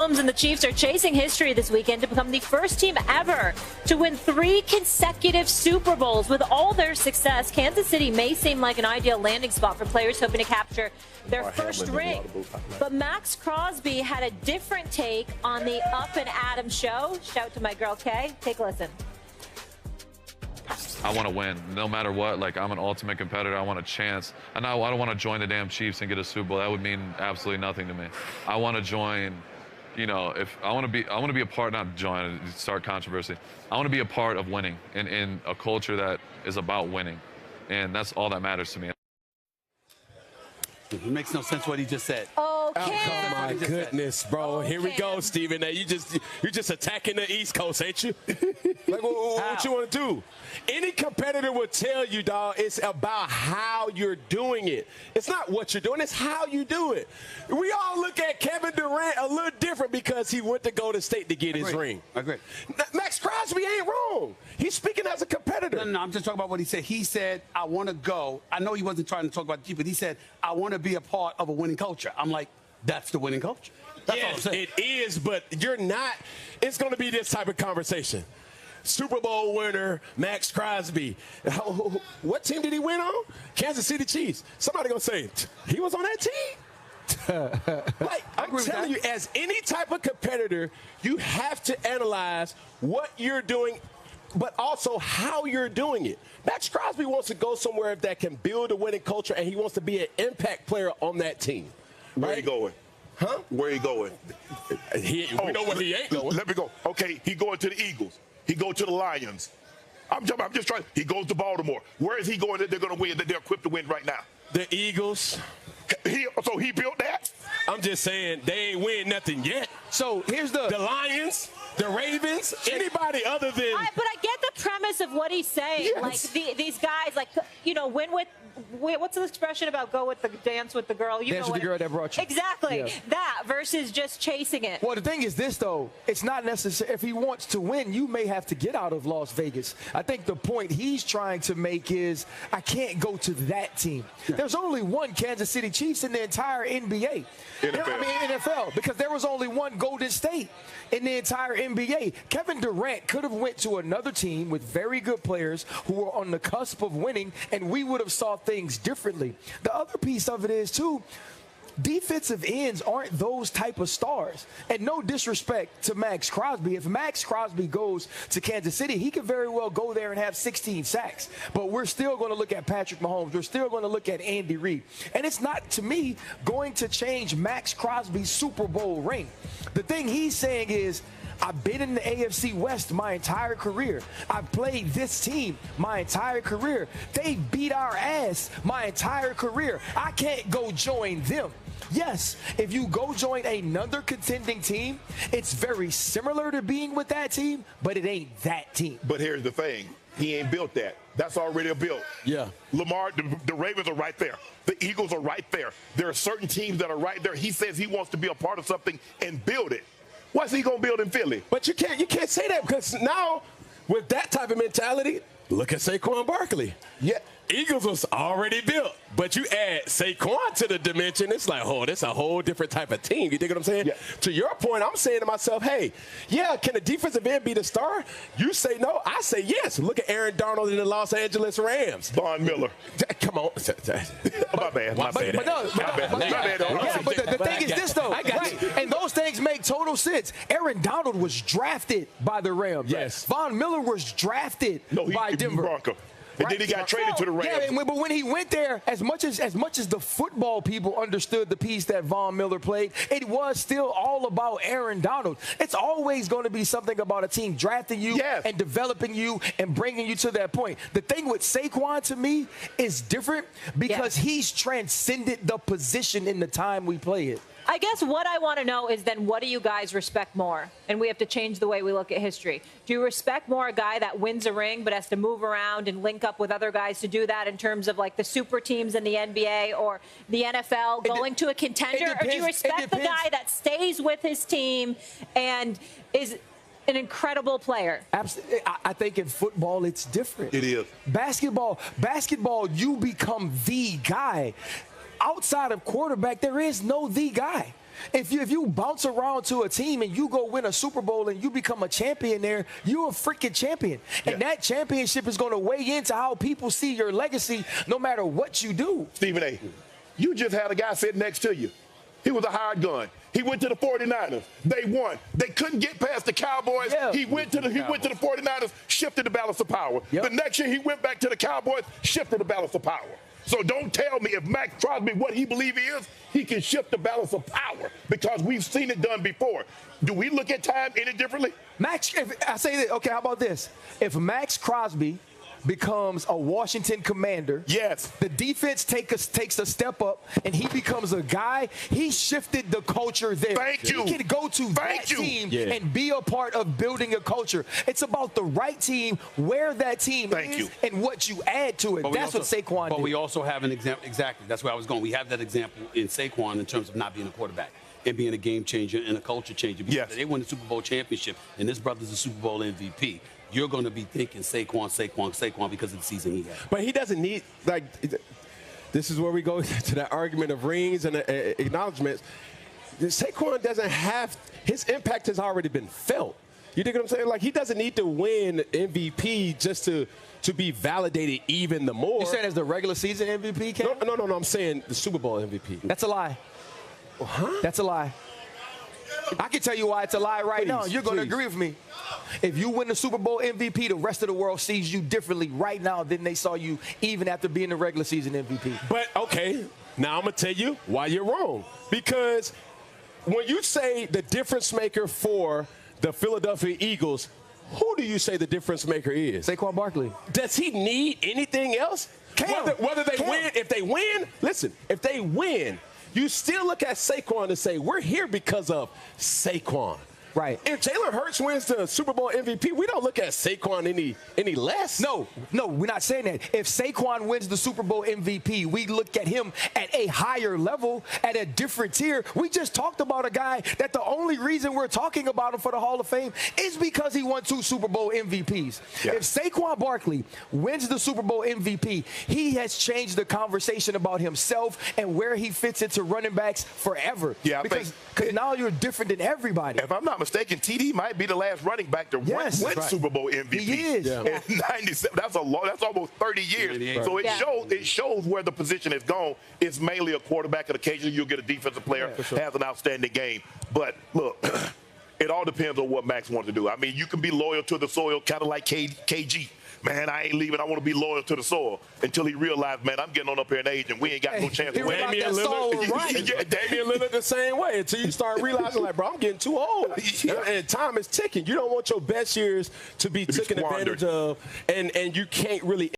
Mahomes and the Chiefs are chasing history this weekend to become the first team ever to win 3 consecutive Super Bowls. With all their success, Kansas City may seem like an ideal landing spot for players hoping to capture their first ring. But Maxx Crosby had a different take on the Up and Adam show. Shout to my girl Kay. Take a listen. I want to win no matter what. Like, I'm an ultimate competitor. I want a chance. And I don't want to join the damn Chiefs and get a Super Bowl. That would mean absolutely nothing to me. I want to join, you know, if I want to be a part, not join, start controversy. I want to be a part of winning in a culture that is about winning. And that's all that matters to me. It makes no sense what he just said. Okay. Oh my goodness, bro! Okay. Here we go, Stephen. Now you're just attacking the East Coast, ain't you? Like, what you want to do? Any competitor will tell you, dog, it's about how you're doing it. It's not what you're doing; it's how you do it. We all look at Kevin Durant a little different because he went to Golden State to get his ring. I agree. Maxx Crosby ain't wrong. He's speaking as a competitor. No, I'm just talking about what he said. He said, I want to go. I know he wasn't trying to talk about the Chiefs, but he said, I want to be a part of a winning culture. I'm like, that's the winning culture. That's all I'm Yes, saying. it is, but you're not. It's going to be this type of conversation. Super Bowl winner, Maxx Crosby. What team did he win on? Kansas City Chiefs. Somebody going to say, he was on that team? Like, I'm telling you, as any type of competitor, you have to analyze what you're doing, but also how you're doing it. Maxx Crosby wants to go somewhere that can build a winning culture, and he wants to be an impact player on that team. Where right? he going? Huh? Where he going? We know where he ain't going. Let me go. Okay, he going to the Eagles. He go to the Lions. I'm just trying. He goes to Baltimore. Where is he going that they're going to win, that they're equipped to win right now? The Eagles. So he built that? I'm just saying they ain't win nothing yet. So here's the Lions, the Ravens, anybody other than. But I get the premise of what he's saying. Yes. Like these guys, like, you know, win with. What's the expression about go with the dance with the girl? You dance know with the girl that brought you. Exactly. Yeah. That versus just chasing it. Well, the thing is this, though. It's not necessary. If he wants to win, you may have to get out of Las Vegas. I think the point he's trying to make is I can't go to that team. Yeah. There's only one Kansas City Chiefs in the entire NBA. NFL, because there was only one Golden State in the entire NBA. Kevin Durant could have went to another team with very good players who were on the cusp of winning, and we would have saw things differently. The other piece of it is, too, defensive ends aren't those type of stars. And no disrespect to Maxx Crosby. If Maxx Crosby goes to Kansas City, he could very well go there and have 16 sacks. But we're still going to look at Patrick Mahomes. We're still going to look at Andy Reid. And it's not, to me, going to change Maxx Crosby's Super Bowl ring. The thing he's saying is, I've been in the AFC West my entire career. I've played this team my entire career. They beat our ass my entire career. I can't go join them. Yes, if you go join another contending team, it's very similar to being with that team, but it ain't that team. But here's the thing. He ain't built that. That's already built. Yeah. Lamar, the Ravens are right there. The Eagles are right there. There are certain teams that are right there. He says he wants to be a part of something and build it. What's he going to build in Philly? But you can't say that because now with that type of mentality, look at Saquon Barkley. Yeah. Eagles was already built, but you add Saquon to the dimension, it's like, oh, that's a whole different type of team. You dig what I'm saying? Yeah. To your point, I'm saying to myself, hey, yeah, can the defensive end be the star? You say no, I say yes. Look at Aaron Donald in the Los Angeles Rams. Von Miller. Come on. My bad. But the thing is this, though. Right. And those things make total sense. Aaron Donald was drafted by the Rams. Yes. Von Miller was drafted by Denver. Bronco. And then he got traded to the Rams. Yeah, but when he went there, as much as the football people understood the piece that Von Miller played, it was still all about Aaron Donald. It's always going to be something about a team drafting you and developing you and bringing you to that point. The thing with Saquon, to me, is different because he's transcended the position in the time we play it. I guess what I want to know is then what do you guys respect more? And we have to change the way we look at history. Do you respect more a guy that wins a ring but has to move around and link up with other guys to do that in terms of like the super teams in the NBA or the NFL going to a contender? Or do you respect the guy that stays with his team and is an incredible player? Absolutely. I think in football it's different. It is. Basketball, you become the guy. Outside of quarterback, there is no the guy. If you bounce around to a team and you go win a Super Bowl and you become a champion there, you're a freaking champion. And that championship is going to weigh into how people see your legacy no matter what you do. Stephen A., you just had a guy sitting next to you. He was a hired gun. He went to the 49ers. They won. They couldn't get past the Cowboys. Yeah. He went to the 49ers, shifted the balance of power. Yep. The next year he went back to the Cowboys, shifted the balance of power. So don't tell me if Maxx Crosby, what he believes he is, he can shift the balance of power because we've seen it done before. Do we look at time any differently? I say that, okay, how about this? If Maxx Crosby becomes a Washington Commander, yes, the defense takes a step up, and he becomes a guy. He shifted the culture there. Thank you. He can go to that team and be a part of building a culture. It's about the right team, where that team is, and what you add to it. That's what Saquon did. But we also have an example. Exactly. That's where I was going. We have that example in Saquon in terms of not being a quarterback and being a game changer and a culture changer. Because they won the Super Bowl championship, and this brother's a Super Bowl MVP. You're going to be thinking Saquon because of the season he had. But he doesn't need, like, this is where we go to that argument of rings and acknowledgments. Saquon doesn't have, his impact has already been felt. You dig what I'm saying? Like, he doesn't need to win MVP just to be validated even the more. You saying as the regular season MVP, Cam? No, I'm saying the Super Bowl MVP. That's a lie. Huh? That's a lie. I can tell you why it's a lie right now. You're going to agree with me. If you win the Super Bowl MVP, the rest of the world sees you differently right now than they saw you even after being the regular season MVP. But, okay, now I'm going to tell you why you're wrong. Because when you say the difference maker for the Philadelphia Eagles, who do you say the difference maker is? Saquon Barkley. Does he need anything else? Whether they win, if they win, listen, if they win, you still look at Saquon and say, we're here because of Saquon. Right. If Jalen Hurts wins the Super Bowl MVP, we don't look at Saquon any less. No, we're not saying that. If Saquon wins the Super Bowl MVP, we look at him at a higher level, at a different tier. We just talked about a guy that the only reason we're talking about him for the Hall of Fame is because he won 2 Super Bowl MVPs. Yeah. If Saquon Barkley wins the Super Bowl MVP, he has changed the conversation about himself and where he fits into running backs forever. Yeah, because now you're different than everybody. If I'm not mistaken, TD might be the last running back to win Super Bowl MVP. He is. Yeah. In 97. That's almost 30 years. So it shows where the position has gone. It's mainly a quarterback, and occasionally you'll get a defensive player has an outstanding game. But look, it all depends on what Max wants to do. I mean, you can be loyal to the soil, kind of like KG. Man, I ain't leaving. I want to be loyal to the soil until he realized, man, I'm getting on up here in age and we ain't got no chance to win. Damian Lillard the same way until you start realizing, like, bro, I'm getting too old. And time is ticking. You don't want your best years to be taken advantage of, and you can't really